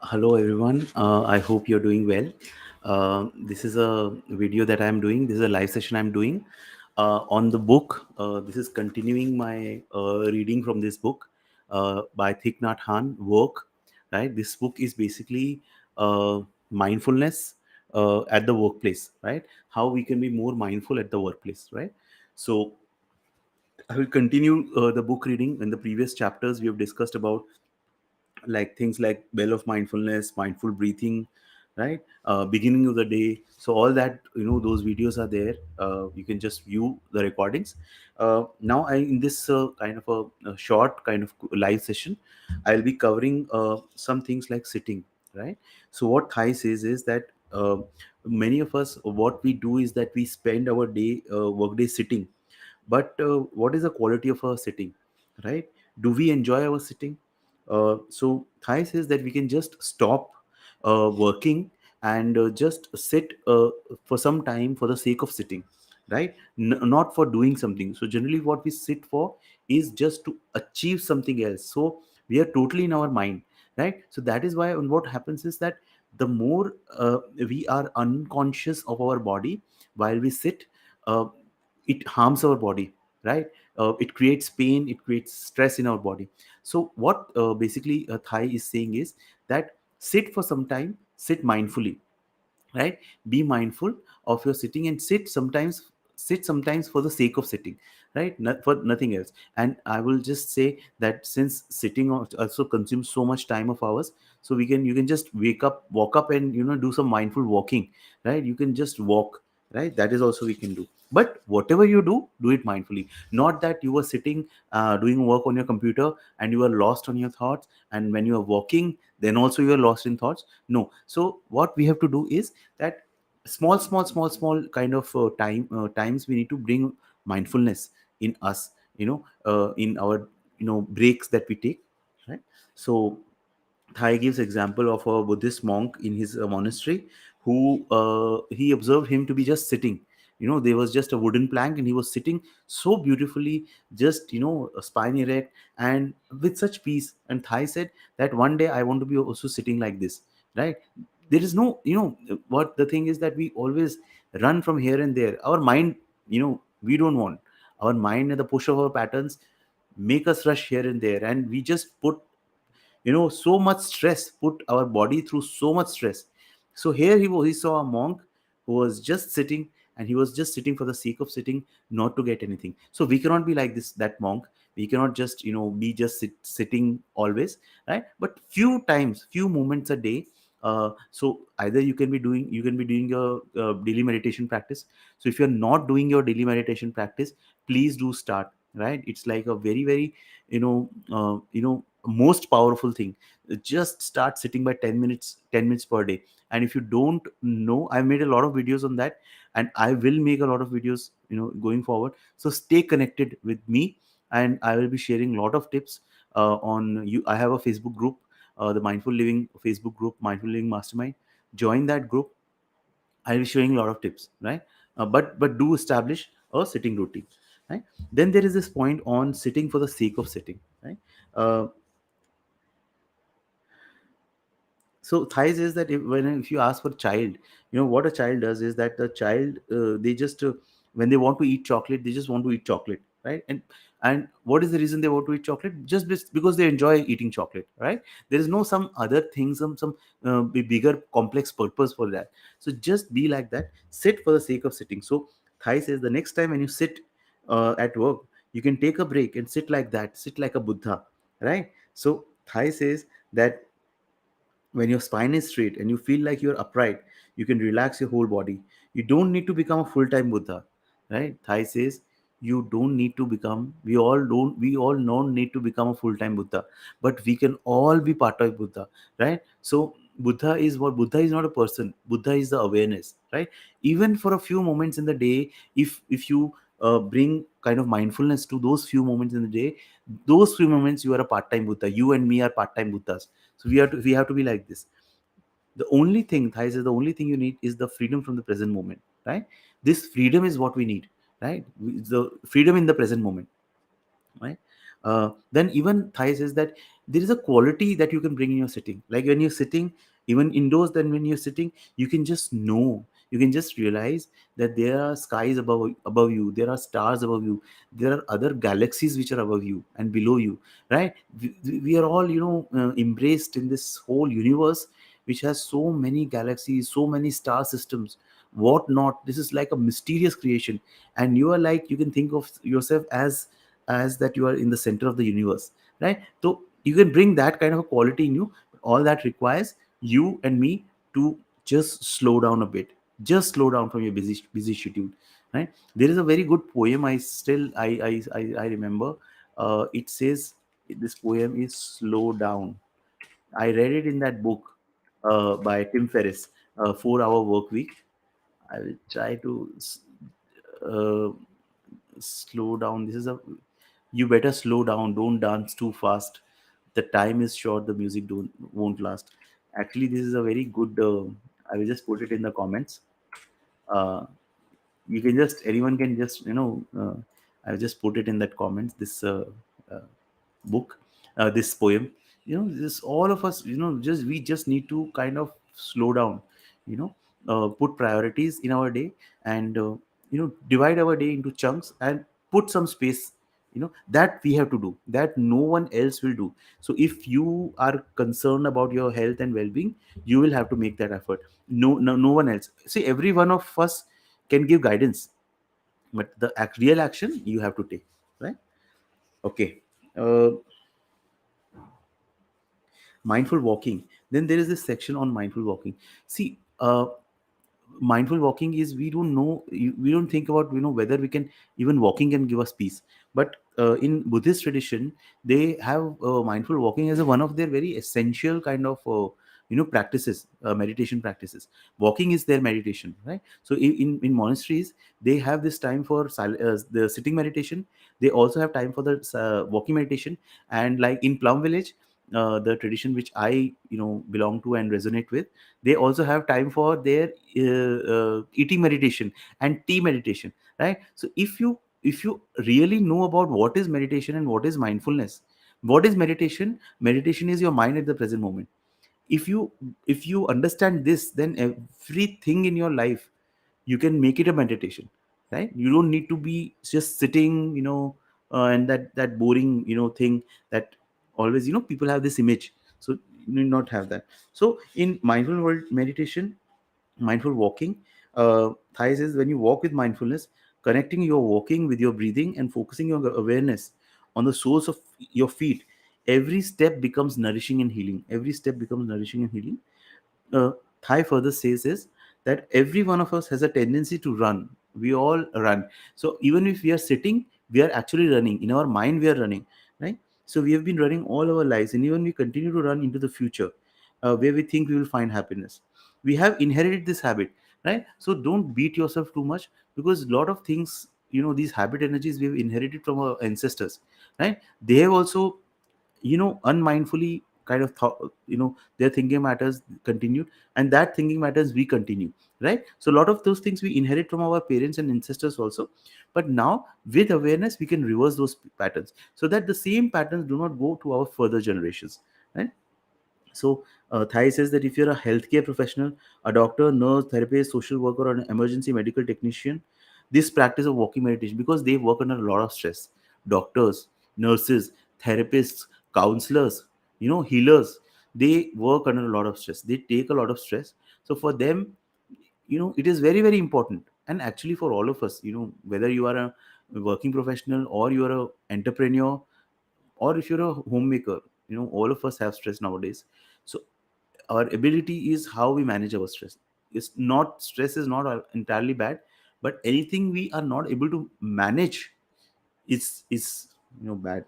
Hello everyone. I hope you're doing well. This is a video that I'm doing. This is a live session I'm doing on the book. This is continuing my reading from this book by Thich Nhat Hanh, Work. Right. This book is basically mindfulness at the workplace. Right. How we can be more mindful at the workplace. Right. So I will continue the book reading. In the previous chapters, we have discussed about like things like bell of mindfulness, mindful breathing, right, beginning of the day. So all that, those videos are there. You can just view the recordings. Now I in this kind of a short kind of live session, I'll be covering some things like sitting, right. So what Thai says is that many of us, what we do is that we spend our day work day sitting. But what is the quality of our sitting, right? Do we enjoy our sitting? So Thai says that we can just stop working and just sit for some time for the sake of sitting, right? Not for doing something. So generally what we sit for is just to achieve something else. So we are totally in our mind, right? So that is why, and what happens is that the more we are unconscious of our body while we sit, uh, it harms our body, right. It creates pain, it creates stress in our body. So what basically Thai is saying is that sit for some time, sit mindfully, right. Be mindful of your sitting and sit sometimes for the sake of sitting, right. Not for nothing else. And I will just say that since sitting also consumes so much time of ours, so you can just walk up and do some mindful walking, right. You can just walk, right. That is also we can do. But whatever you do it mindfully. Not that you were sitting doing work on your computer and you are lost on your thoughts, and when you are walking then also you are lost in thoughts. No. So what we have to do is that small kind of times we need to bring mindfulness in us, in our breaks that we take, right. So Thai gives example of a Buddhist monk in his monastery who he observed him to be just sitting. There was just a wooden plank and he was sitting so beautifully, just a spine erect and with such peace. And Thai said that one day I want to be also sitting like this, right? There is no, what the thing is that we always run from here and there. Our mind, we don't want our mind and the push of our patterns make us rush here and there, and we just put so much stress, put our body through so much stress. So here he saw a monk who was just sitting, and he was just sitting for the sake of sitting, not to get anything. So we cannot be like this, that monk. We cannot just be just sitting always, right? But few times, few moments a day. So either you can be doing your daily meditation practice. So if you're not doing your daily meditation practice, please do start, right? It's like a very very most powerful thing. Just start sitting by 10 minutes per day. And if you don't know, I've made a lot of videos on that, and I will make a lot of videos going forward. So stay connected with me, and I will be sharing a lot of tips on you. I have a Facebook group, the Mindful Living Facebook group, Mindful Living Mastermind. Join that group. I'll be showing a lot of tips, right? But do establish a sitting routine, right? Then there is this point on sitting for the sake of sitting, right? uh, so Thai says that if you ask for child, what a child does is that the child, they just when they want to eat chocolate, they just want to eat chocolate, right. And what is the reason they want to eat chocolate? Just because they enjoy eating chocolate, right. There is no some other thing, some bigger complex purpose for that. So just be like that, sit for the sake of sitting. So Thai says the next time when you sit at work, you can take a break and sit like that, sit like a Buddha, right. So Thai says that when your spine is straight and you feel like you're upright, you can relax your whole body. You don't need to become a full-time Buddha, right? Thai says you don't need to become, we all don't need to become a full-time Buddha, but we can all be part of Buddha, right? So Buddha is not a person. Buddha is the awareness, right? Even for a few moments in the day, if you bring kind of mindfulness to those few moments in the day, those few moments you are a part-time Buddha. You and me are part-time Buddhas. So we have to be like this. The only thing Thai says, the only thing you need is the freedom from the present moment, right? This freedom is what we need, right? The freedom in the present moment, right? Then even Thai says that there is a quality that you can bring in your sitting. Like when you're sitting, even indoors, then when you're sitting, you can just know, you can just realize that there are skies above you, there are stars above you, there are other galaxies which are above you and below you, right? We are all, embraced in this whole universe, which has so many galaxies, so many star systems, what not. This is like a mysterious creation, and you are like, you can think of yourself as that you are in the center of the universe, right? So you can bring that kind of a quality in you. All that requires you and me to just slow down a bit, just slow down from your busy schedule, right? There is a very good poem, I remember. It says, this poem is Slow Down. I read it in that book by Tim Ferriss, 4 Hour Work Week. I will try to uh, slow down. This is a, you better slow down, don't dance too fast, the time is short, the music don't won't last. Actually, this is a very good, I will just put it in the comments. uh, you can just, anyone can just, I'll just put it in that comments, this uh, book, this poem. This, all of us, just, we just need to kind of slow down, you know put priorities in our day, and divide our day into chunks and put some space, that we have to do, that no one else will do. So if you are concerned about your health and well-being, you will have to make that effort. No one else. See, every one of us can give guidance, but the real action you have to take, right? Okay. uh, Mindful walking. Then there is this section on mindful walking. See, mindful walking is, we don't know, we don't think about, whether we can, even walking can give us peace. But in Buddhist tradition, they have mindful walking as a one of their very essential kind of practices, meditation practices. Walking is their meditation, right? So in monasteries, they have this time for the sitting meditation. They also have time for the walking meditation. And like in Plum Village, the tradition which I belong to and resonate with, they also have time for their eating meditation and tea meditation, right? So if you really know about what is meditation and what is mindfulness. What is meditation? Meditation is your mind at the present moment. If you understand this, then everything in your life, you can make it a meditation, right? You don't need to be just sitting, and that boring thing, that always, people have this image. So you need not have that. So in mindful world meditation, mindful walking, Thais is, when you walk with mindfulness, connecting your walking with your breathing and focusing your awareness on the source of your feet, every step becomes nourishing and healing. Every step becomes nourishing and healing. uh, Thai further says is that every one of us has a tendency to run. We all run. So even if we are sitting, we are actually running. In our mind, we are running, right? So we have been running all our lives, and even we continue to run into the future, where we think we will find happiness. We have inherited this habit, right? So don't beat yourself too much, because a lot of things, these habit energies we have inherited from our ancestors, right? They have also, unmindfully kind of thought, their thinking matters continued, and that thinking matters we continue, right? So a lot of those things we inherit from our parents and ancestors also. But now with awareness, we can reverse those patterns, so that the same patterns do not go to our further generations, right? So, Thai says that if you're a healthcare professional, a doctor, nurse, therapist, social worker, or an emergency medical technician, this practice of walking meditation, because they work under a lot of stress. Doctors, nurses, therapists, counselors, healers, they work under a lot of stress. They take a lot of stress. So for them, it is very, very important. And actually, for all of us, whether you are a working professional, or you are a entrepreneur, or if you're a homemaker, all of us have stress nowadays. So our ability is how we manage our stress. It's not, stress is not entirely bad, but anything we are not able to manage is bad.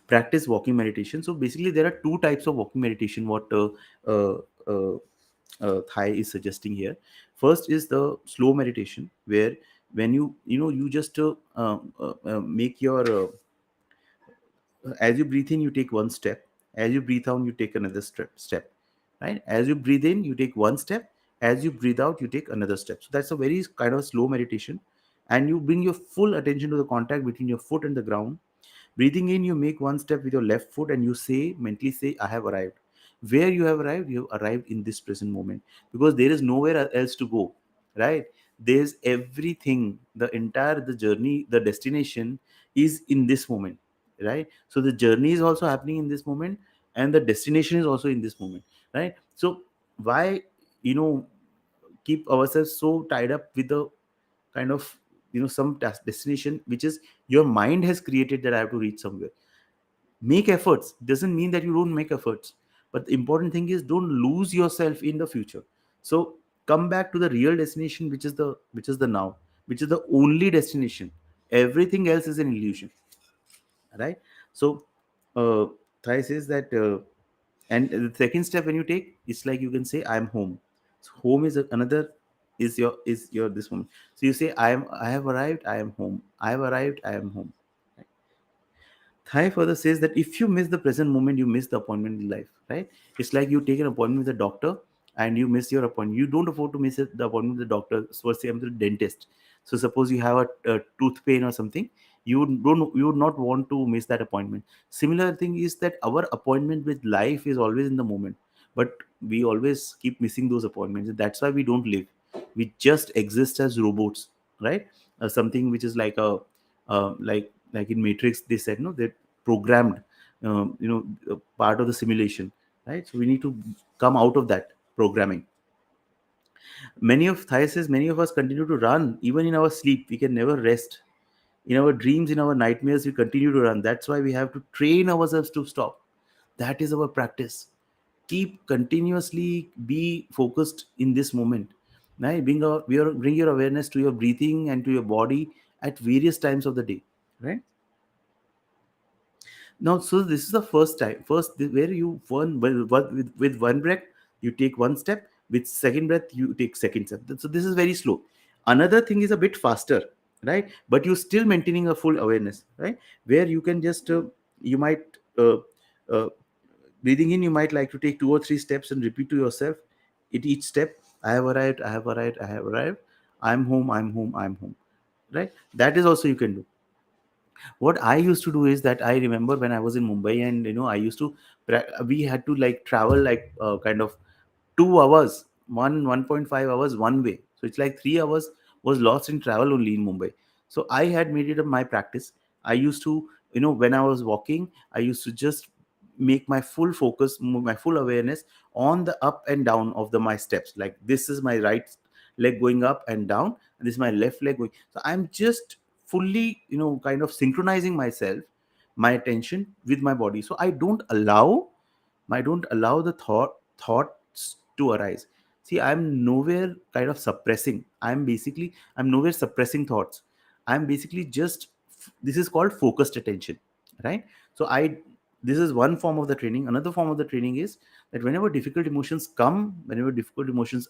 Practice walking meditation. So basically there are two types of walking meditation, what uh, uh, Thai is suggesting here. First is the slow meditation, where when you just make your as you breathe in, you take one step. As you breathe out, you take another step, right? As you breathe in, you take one step. As you breathe out, you take another step. So that's a very kind of slow meditation. And you bring your full attention to the contact between your foot and the ground, Breathing in, you make one step with your left foot and you say, mentally say, I have arrived. Where you have arrived? You have arrived in this present moment, because there is nowhere else to go, right? There's everything, the entire, the journey, the destination is in this moment, right? So the journey is also happening in this moment, and the destination is also in this moment, right? So why, you know, keep ourselves so tied up with the kind of, some destination which is your mind has created, that I have to reach somewhere. Make efforts doesn't mean that you don't make efforts, but the important thing is don't lose yourself in the future. So come back to the real destination, which is the now, which is the only destination. Everything else is an illusion, right? So uh Thai says that, and the second step when you take, it's like you can say, I'm home. So home is another, is your this moment. So you say, I have arrived, I am home. I have arrived, I am home. Thai further says that if you miss the present moment, you miss the appointment in life, right? It's like you take an appointment with a doctor and you miss your appointment. You don't afford to miss the appointment with the doctor. So, say I'm the dentist. So, suppose you have a tooth pain or something, you would not want to miss that appointment. Similar thing is that our appointment with life is always in the moment, but we always keep missing those appointments. And that's why we don't live. We just exist as robots, right? Something which is like like in Matrix, they said, no, they're programmed, part of the simulation, right? So we need to come out of that programming. Many of Thais many of us continue to run even in our sleep. We can never rest. In our dreams, in our nightmares, we continue to run. That's why we have to train ourselves to stop. That is our practice. Keep continuously be focused in this moment, right? Bring your awareness to your breathing and to your body at various times of the day, right? Now, so this is the first time, where you with one breath, you take one step. With second breath, you take second step. So this is very slow. Another thing is a bit faster, right? But you still maintaining a full awareness, right? Where you can just you might uh, uh, breathing in, you might like to take two or three steps and repeat to yourself at each step. I have arrived. I have arrived. I have arrived. I'm home. I'm home. I'm home. Right. That is also you can do. What I used to do is that I remember when I was in Mumbai, and I used to we had to like travel like kind of 2 hours, 1.5 hours one way. So it's like 3 hours was lost in travel only in Mumbai. So I had made it my practice. I used to, when I was walking, I used to just make my full focus, my full awareness on the up and down of my steps. Like this is my right leg going up and down, and this is my left leg going. So I'm just fully, kind of synchronizing myself, my attention with my body. So I don't allow the thoughts to arise. See, I'm nowhere kind of suppressing. I'm nowhere suppressing thoughts. I'm basically just, this is called focused attention, right? So I this is one form of the training. Another form of the training is that whenever difficult emotions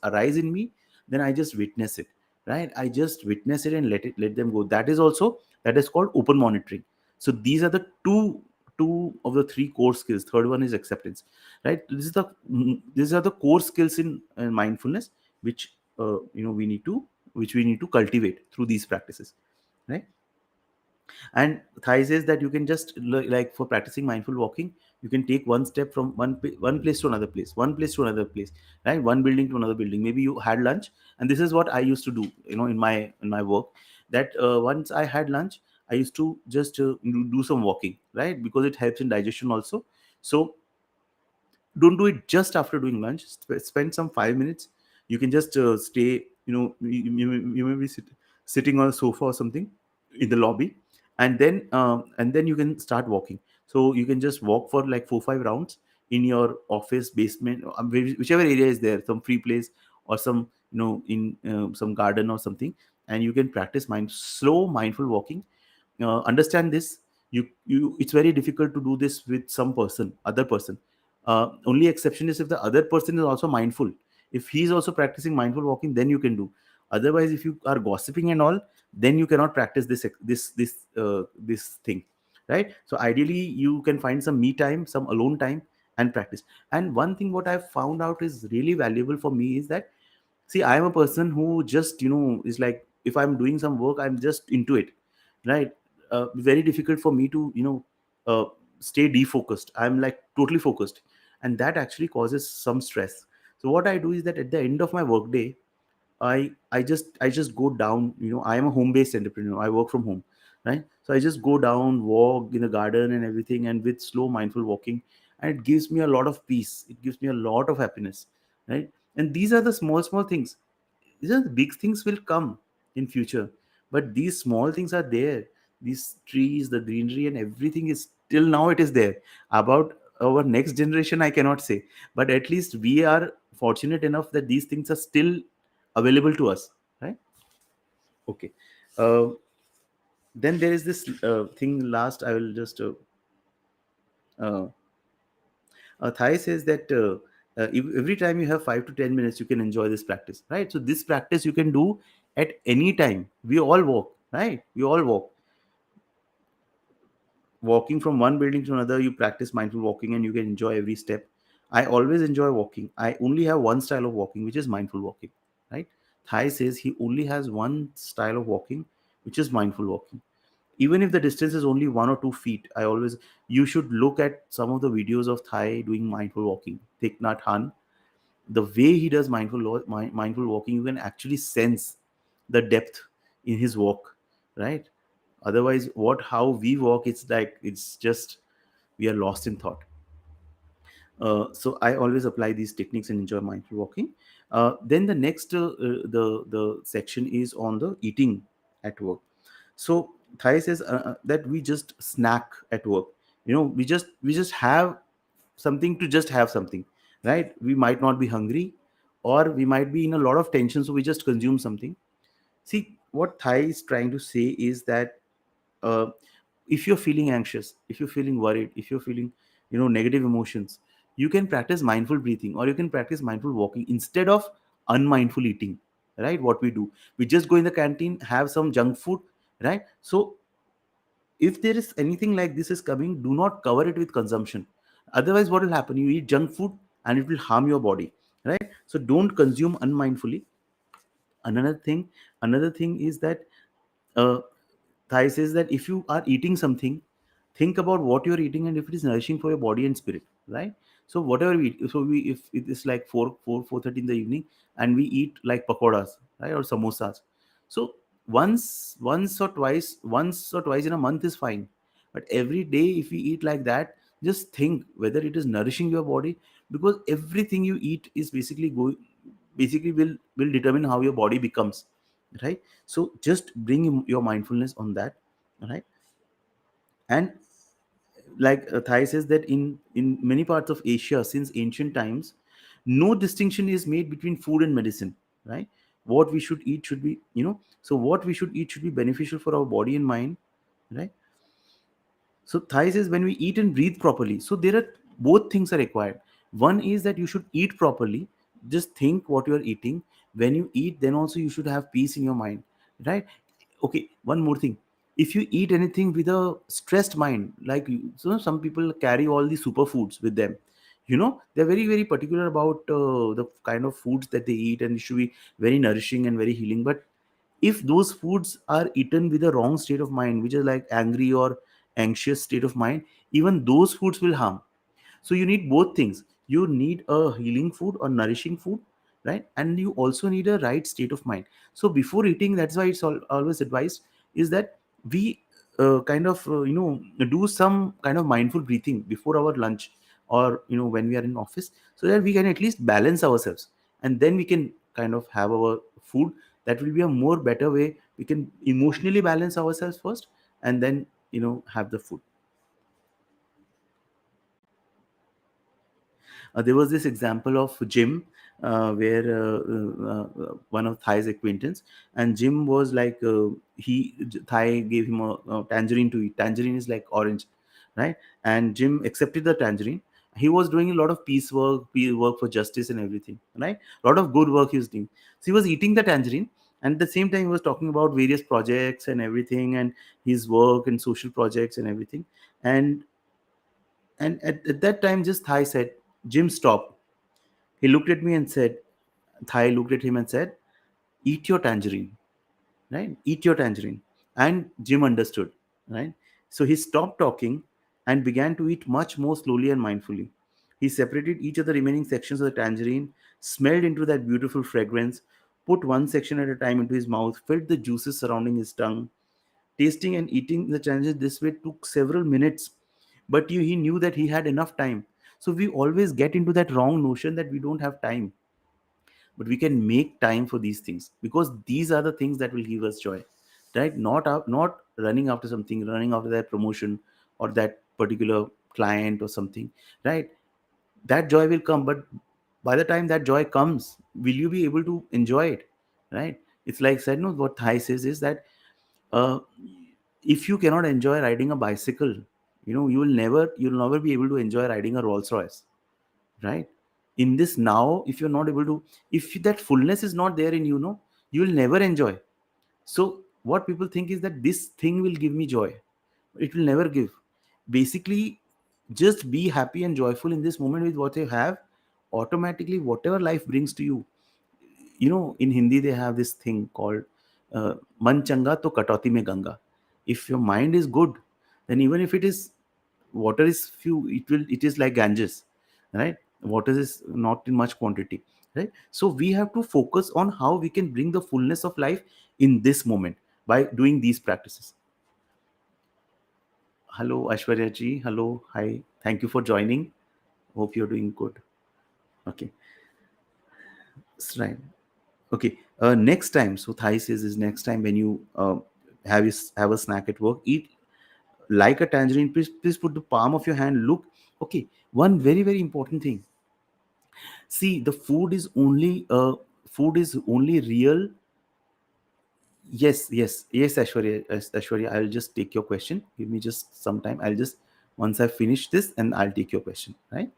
arise in me, then I just witness it, right? I just witness it and let them go. That is called open monitoring. So these are the two of the three core skills. Third one is acceptance, right? These are the core skills in mindfulness, which we need to cultivate through these practices, right? And Thai says that you can just like for practicing mindful walking, you can take one step from one place to another place, one place to another place, right? One building to another building. Maybe you had lunch, and this is what I used to do, in my work. That once I had lunch, I used to just do some walking, right? Because it helps in digestion also. So don't do it just after doing lunch. Spend some 5 minutes. You can just stay, you may be sitting on a sofa or something in the lobby, and then you can start walking. So you can just walk for like 4 5 rounds in your office basement, whichever area is there, some free place, or some, in some garden or something. And you can practice slow mindful walking. Understand this. You It's very difficult to do this with some other person. Only exception is if the other person is also mindful. If he's also practicing mindful walking, then you can do. Otherwise, if you are gossiping and all, then you cannot practice this thing, right? So ideally, you can find some me time, some alone time, and practice. And one thing what I've found out is really valuable for me is that, see, I am a person who just, is like, if I'm doing some work, I'm just into it, right? Very difficult for me to, uh, stay defocused. I'm like totally focused, and that actually causes some stress. So what I do is that at the end of my workday, I just go down. I am a home based entrepreneur. I work from home, right? So I just go down, walk in the garden and everything, and with slow mindful walking, and it gives me a lot of peace. It gives me a lot of happiness, right? And these are the small small things. These are the big things will come in future, but these small things are there. These trees, the greenery, and everything is till now it is there. About our next generation, I cannot say, but at least we are fortunate enough that these things are still available to us, right? Okay. uh, then there is this thing last I will just uh, Thai says that every time you have 5 to 10 minutes you can enjoy this practice, right? So this practice you can do at any time. We all walk, right? We all walk. Walking from one building to another, you practice mindful walking and you can enjoy every step. I always enjoy walking. I only have one style of walking, which is mindful walking, right? Thai says he only has one style of walking, which is mindful walking. Even if the distance is only 1 or 2 feet, I always, you should look at some of the videos of Thai doing mindful walking. Thich Nhat Hanh, the way he does mindful walking, you can actually sense the depth in his walk, right? Otherwise, what how we walk, it's like it's just we are lost in thought. So I always apply these techniques and enjoy mindful walking. Then the next the section is on the eating at work. So Thai says that we just snack at work. We just have something to just have something, right? We might not be hungry, or we might be in a lot of tension, so we just consume something. See, what Thai is trying to say is that uh, if you're feeling anxious, if you're feeling worried, if you're feeling negative emotions, you can practice mindful breathing, or you can practice mindful walking instead of unmindful eating, right? What we do, we just go in the canteen, have some junk food, right? So if there is anything like this is coming, do not cover it with consumption. Otherwise, what will happen, you eat junk food and it will harm your body, right? So don't consume unmindfully. Another thing is that uh, Thai says that if you are eating something, think about what you're eating and if it is nourishing for your body and spirit, right? So whatever we eat, so we if it is like 4:30 in the evening and we eat like pakoras, right, or samosas, so once or twice in a month is fine. But every day if we eat like that, just think whether it is nourishing your body, because everything you eat is basically will determine how your body becomes, right? So just bring your mindfulness on that, right? And like Thai says that in many parts of Asia since ancient times, no distinction is made between food and medicine, right? What we should eat should be, so what we should eat should be beneficial for our body and mind, right? So Thai says when we eat and breathe properly. So there are both things are required. One is that you should eat properly. Just think what you are eating. When you eat, then also you should have peace in your mind, right? Okay, one more thing. If you eat anything with a stressed mind, like some people carry all the superfoods with them. They're very very particular about the kind of foods that they eat, and it should be very nourishing and very healing. But if those foods are eaten with a wrong state of mind, which is like angry or anxious state of mind, even those foods will harm. So you need both things. You need a healing food or nourishing food, right? And you also need a right state of mind. So before eating, that's why it's always advised is that we kind of do some kind of mindful breathing before our lunch, or when we are in office, so that we can at least balance ourselves, and then we can kind of have our food. That will be a more better way. We can emotionally balance ourselves first, and then have the food. There was this example of Jim, where one of Thai's acquaintance, and Jim was like, Thai gave him a tangerine to eat. Tangerine is like orange, right? And Jim accepted the tangerine. He was doing a lot of peace work for justice and everything, right? A lot of good work he was doing. So he was eating the tangerine, and at the same time he was talking about various projects and everything, and his work and social projects and everything. And at that time, just Thai said, Jim, stop. He looked at me and said, Thai looked at him and said, eat your tangerine, right? Eat your tangerine. And Jim understood, right? So he stopped talking and began to eat much more slowly and mindfully. He separated each of the remaining sections of the tangerine, smelled into that beautiful fragrance, put one section at a time into his mouth, felt the juices surrounding his tongue. Tasting and eating the tangerine this way took several minutes, but he knew that he had enough time. So we always get into that wrong notion that we don't have time, but we can make time for these things, because these are the things that will give us joy, right? Not running after something, running after that promotion or that particular client or something, right? That joy will come, but by the time that joy comes, will you be able to enjoy it, right? It's like said, no, what Thai says is that uh, if you cannot enjoy riding a bicycle, you'll never be able to enjoy riding a Rolls Royce, right? In this now, if you're not able to, if that fullness is not there in you will never enjoy. So what people think is that this thing will give me joy. It will never give. Basically, just be happy and joyful in this moment with what you have. Automatically, whatever life brings to you, in Hindi they have this thing called man changa to katauti mein ganga. If your mind is good, then even if it is water is few, it is like Ganges, right? Water is not in much quantity, right? So we have to focus on how we can bring the fullness of life in this moment by doing these practices. Hello Aishwarya ji, hello, hi, thank you for joining. Hope you're doing good. Okay, right. Okay. Next time, so Thai says is next time when you have a snack at work, eat like a tangerine. Please put the palm of your hand. Look. Okay. One very very important thing. See, the food is only real. Yes, Ashwarya. Yes, Ashwarya. I'll just take your question. Give me just some time. I'll just once I finish this, and I'll take your question. Right.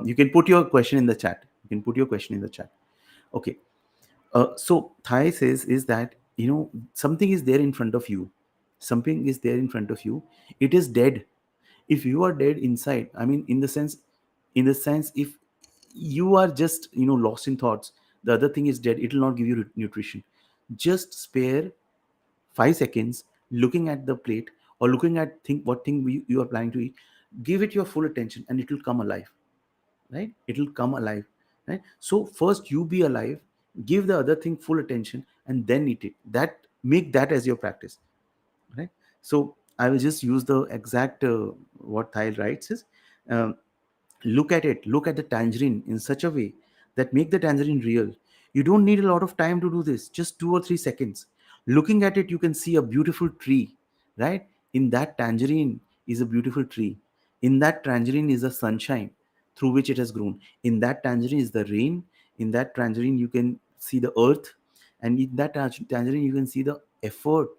You can put your question in the chat. You can put your question in the chat. Okay. So Thai says is that something is there in front of you. Something is there in front of you. It is dead. If you are dead inside, I mean, in the sense, if you are just lost in thoughts, the other thing is dead. It will not give you nutrition. Just spare 5 seconds looking at the plate or looking at what thing you are planning to eat. Give it your full attention, and it will come alive, right? It will come alive, right? So first you be alive, give the other thing full attention, and then eat it. That make that as your practice, right? So I will just use the exact what Thai writes is, um, look at the tangerine in such a way that make the tangerine real. You don't need a lot of time to do this, just 2 or 3 seconds. Looking at it, you can see a beautiful tree, right? In that tangerine is a beautiful tree. In that tangerine is the sunshine through which it has grown. In that tangerine is the rain. In that tangerine you can see the earth, and in that tangerine you can see the effort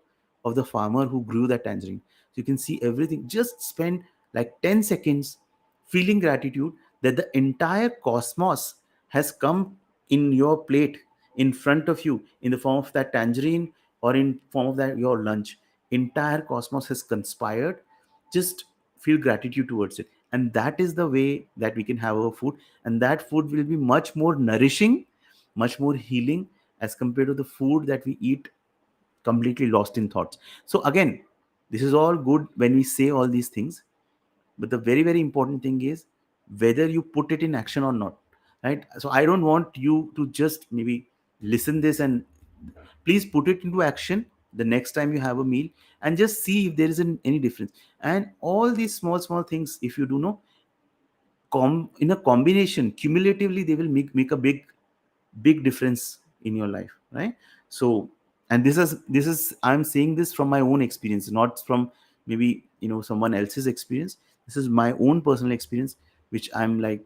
of the farmer who grew that tangerine. So you can see everything. Just spend like 10 seconds feeling gratitude that the entire cosmos has come in your plate in front of you in the form of that tangerine or in form of that your lunch. Entire cosmos has conspired. Just feel gratitude towards it, and that is the way that we can have our food, and that food will be much more nourishing, much more healing, as compared to the food that we eat completely lost in thoughts. So again, this is all good when we say all these things, but the very very important thing is whether you put it in action or not, right? So I don't want you to just maybe listen this, and please put it into action the next time you have a meal, and just see if there is any difference. And all these small small things, if you do know, in a combination, cumulatively they will make a big difference in your life, right? So, and this is I'm saying this from my own experience, not from maybe someone else's experience. This is my own personal experience, which I'm like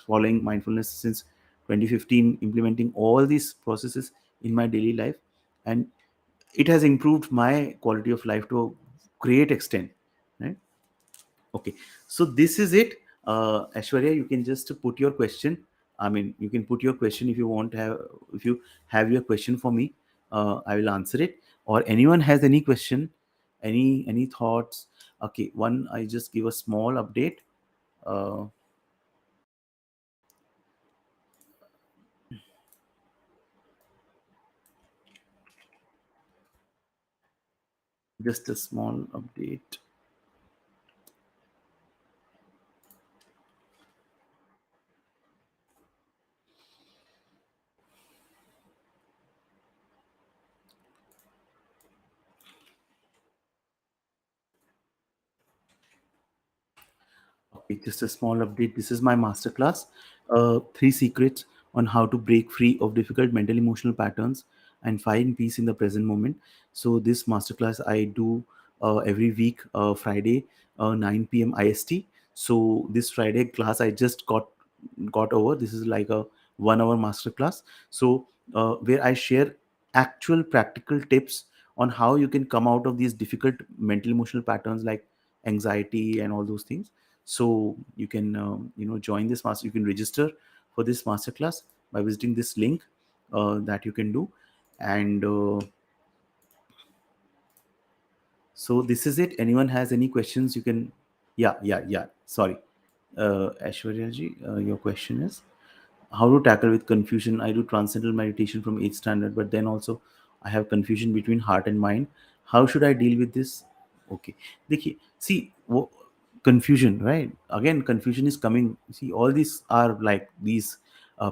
following mindfulness since 2015, implementing all these processes in my daily life, and it has improved my quality of life to a great extent, right? Okay, so this is it. Ashwarya, you can just put your question. I mean, you can put your question if you want to have, if you have your question for me, I will answer it. Or anyone has any question, any thoughts? Okay, one, I just give a small update. Uh, just a small update. Just a small update. This is my masterclass. Three secrets on how to break free of difficult mental emotional patterns and find peace in the present moment. So this masterclass I do every week, Friday, 9 p.m. IST. So this Friday class I just got over. This is like a 1 hour masterclass. So where I share actual practical tips on how you can come out of these difficult mental emotional patterns like anxiety and all those things. So you can join this master, you can register for this masterclass by visiting this link that you can do. And so this is it. Anyone has any questions, you can. Yeah, sorry. Aishwarya ji, your question is how to tackle with confusion. I do transcendental meditation from 8th standard, but then also I have confusion between heart and mind. How should I deal with this? Okay, देखिए, see, confusion, right? Again, confusion is coming. See, all these are like these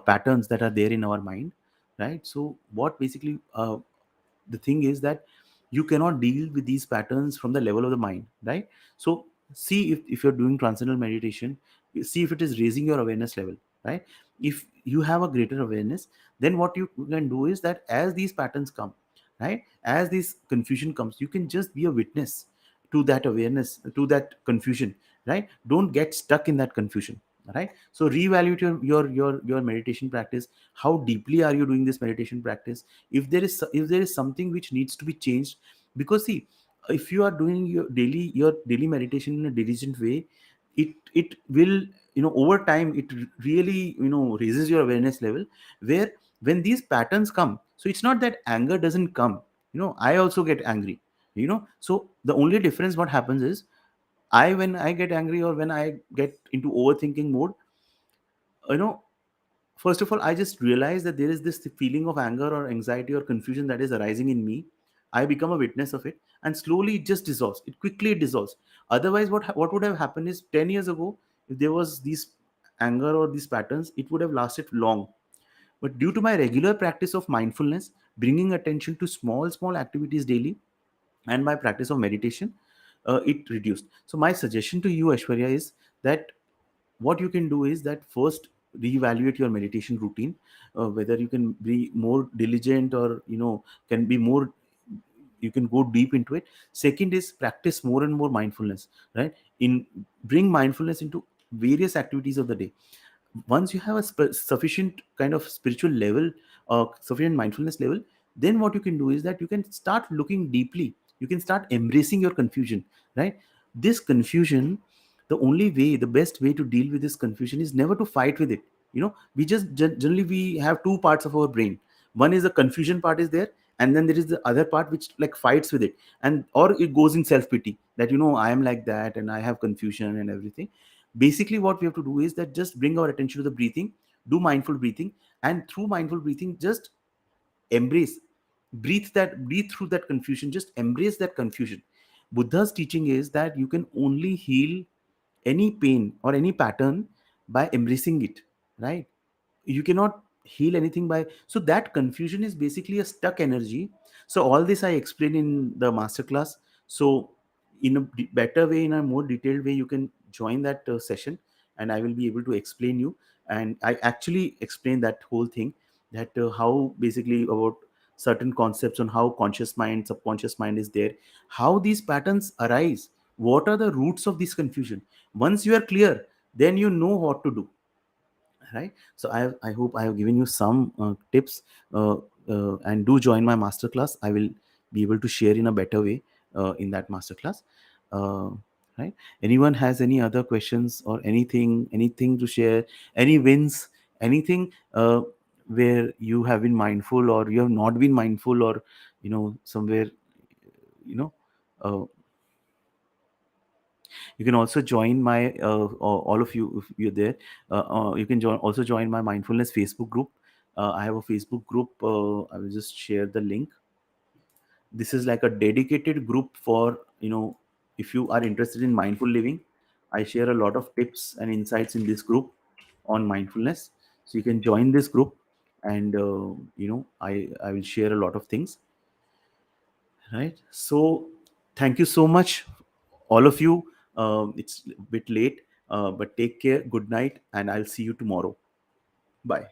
patterns that are there in our mind, right? So what basically the thing is that you cannot deal with these patterns from the level of the mind, right? So see, if you're doing transcendental meditation, see if it is raising your awareness level, right? If you have a greater awareness, then what you can do is that as these patterns come, right, as this confusion comes, you can just be a witness to that awareness, to that confusion, right? Don't get stuck in that confusion, right? So reevaluate your meditation practice. How deeply are you doing this meditation practice? If there is something which needs to be changed, because see, if you are doing your daily meditation in a diligent way, it will, over time, it really, raises your awareness level, where when these patterns come, so it's not that anger doesn't come. I also get angry. So the only difference what happens is, when I get angry or when I get into overthinking mode, you know first of all, I just realize that there is this feeling of anger or anxiety or confusion that is arising in me. I become a witness of it, and slowly it just dissolves. It quickly dissolves. Otherwise, what would have happened is, 10 years ago, if there was these anger or these patterns, it would have lasted long. But due to my regular practice of mindfulness, bringing attention to small activities daily, and my practice of meditation, it reduced. So my suggestion to you, Aishwarya, is that what you can do is that first reevaluate your meditation routine, whether you can be more diligent, or can be more, you can go deep into it. Second is practice more and more mindfulness, right? In Bring mindfulness into various activities of the day. Once you have a sufficient kind of spiritual level, sufficient mindfulness level, then what you can do is that you can start looking deeply. You can start embracing your confusion, right? This confusion, the best way to deal with this confusion is never to fight with it. We just generally we have two parts of our brain. One is the confusion part is there, and then there is the other part which like fights with it, and or it goes in self pity that, I am like that and I have confusion and everything. Basically what we have to do is that just bring our attention to the breathing, do mindful breathing, and through mindful breathing, just embrace, breathe through that confusion, just embrace that confusion. Buddha's teaching is that you can only heal any pain or any pattern by embracing it, right? You cannot heal anything by, so that confusion is basically a stuck energy. So all this I explain in the masterclass. So in a better way, in a more detailed way, you can join that session, and I will be able to explain you. And I actually explain that whole thing, that how basically about certain concepts on how conscious mind, subconscious mind is there, how these patterns arise, what are the roots of this confusion. Once you are clear, then you know what to do, right? So I hope I have given you some tips, and do join my masterclass. I will be able to share in a better way in that masterclass. uh, right? Anyone has any other questions or anything to share, any wins, anything where you have been mindful or you have not been mindful, or somewhere, you know uh, you can also join my all of you, if you're there, you can also join my mindfulness Facebook group. I have a Facebook group. I will just share the link. This is like a dedicated group for, if you are interested in mindful living. I share a lot of tips and insights in this group on mindfulness. So you can join this group, and I will share a lot of things, right? So thank you so much, all of you. It's a bit late. But take care, good night, and I'll see you tomorrow. Bye.